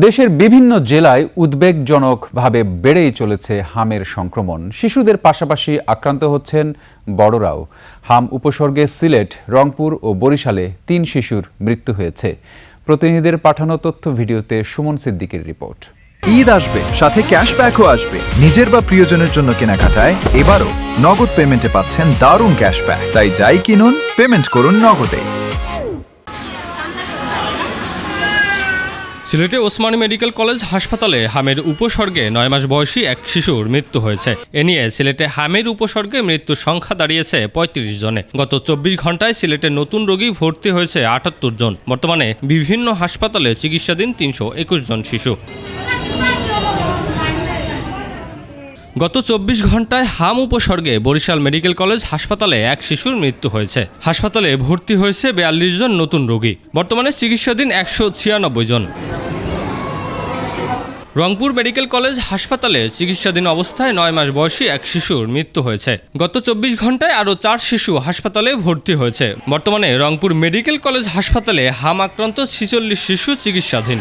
দেশের বিভিন্ন জেলায় উদ্বেগজনকভাবে বেড়েই চলেছে হামের সংক্রমণ। শিশুদের পাশাপাশি আক্রান্ত হচ্ছেন বড়রাও। হাম উপসর্গে সিলেট, রংপুর ও বরিশালে ৩ শিশুর মৃত্যু হয়েছে। প্রতিনিধিদের পাঠানো তথ্য ভিডিওতে সুমন সিদ্দিকের রিপোর্ট। ঈদ আসবে, সাথে ক্যাশব্যাকও আসবে। নিজের বা প্রিয়জনের জন্য কেনাকাটায় এবারও নগদ পেমেন্টে পাচ্ছেন দারুণ ক্যাশব্যাক। তাই যাই কিনুন, পেমেন্ট করুন নগদে। সিলেটে ওসমানী মেডিকেল কলেজ হাসপাতালে হামের উপসর্গে ৯ মাস বয়সী এক শিশুর মৃত্যু হয়েছে। এ নিয়ে সিলেটে হামের উপসর্গে মৃত্যুর সংখ্যা দাঁড়িয়েছে ৩৫ জনে। গত ২৪ ঘন্টায় সিলেটে নতুন রোগী ভর্তি হয়েছে ৭৮ জন। বর্তমানে বিভিন্ন হাসপাতালে চিকিৎসাধীন ৩২১ জন শিশু। গত ২৪ ঘন্টায় হাম উপসর্গে বরিশাল মেডিকেল কলেজ হাসপাতালে এক শিশুর মৃত্যু হয়েছে। হাসপাতালে ভর্তি হয়েছে ৪২ জন নতুন রোগী। বর্তমানে চিকিৎসাধীন ১৯৬ জন। রংপুর মেডিকেল কলেজ হাসপাতালে চিকিৎসাধীন অবস্থায় ৯ মাস বয়সী এক শিশুর মৃত্যু হয়েছে। গত ২৪ ঘন্টায় আরও ৪ শিশু হাসপাতালে ভর্তি হয়েছে। বর্তমানে রংপুর মেডিকেল কলেজ হাসপাতালে হাম আক্রান্ত ৪৬ শিশু চিকিৎসাধীন।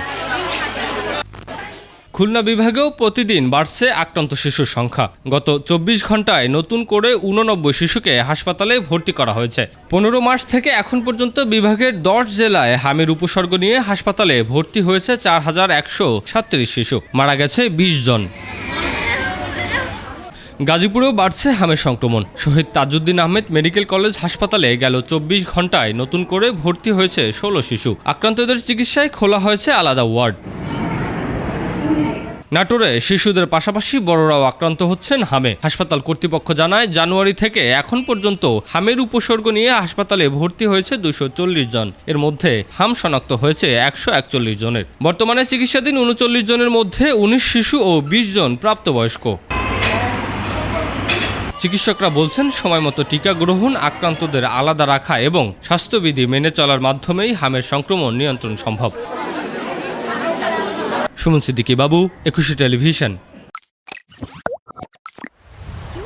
খুলনা বিভাগেও প্রতিদিন বাড়ছে আক্রান্ত শিশুর সংখ্যা। গত ২৪ ঘন্টায় নতুন করে ৮৯ শিশুকে হাসপাতালে ভর্তি করা হয়েছে। ১৫ মার্চ থেকে এখন পর্যন্ত বিভাগের ১০ জেলায় হামের উপসর্গ নিয়ে হাসপাতালে ভর্তি হয়েছে ৪,১৩৭ শিশু। মারা গেছে ২০ জন। গাজীপুরেও বাড়ছে হামের সংক্রমণ। শহীদ তাজউদ্দিন আহমেদ মেডিকেল কলেজ হাসপাতালে গেল ২৪ ঘন্টায় নতুন করে ভর্তি হয়েছে ১৬ শিশু। আক্রান্তদের চিকিৎসায় খোলা হয়েছে আলাদা ওয়ার্ড। নাটোরে শিশুদের পাশাপাশি বড়রাও আক্রান্ত হচ্ছেন হামে। হাসপাতাল কর্তৃপক্ষ জানায়, জানুয়ারি থেকে এখন পর্যন্ত হামের উপসর্গ নিয়ে হাসপাতালে ভর্তি হয়েছে ২৪০ জন। এর মধ্যে হাম শনাক্ত হয়েছে ১৪১ জনের। বর্তমানে চিকিৎসাধীন ৩৯ জনের মধ্যে ১৯ শিশু ও ২০ জন প্রাপ্তবয়স্ক। চিকিৎসকরা বলছেন, সময়মতো টিকা গ্রহণ, আক্রান্তদের আলাদা রাখা এবং স্বাস্থ্যবিধি মেনে চলার মাধ্যমেই হামের সংক্রমণ নিয়ন্ত্রণ সম্ভব। সুমন সিদ্দিকী বাবু, ২১ টেলিভিশন।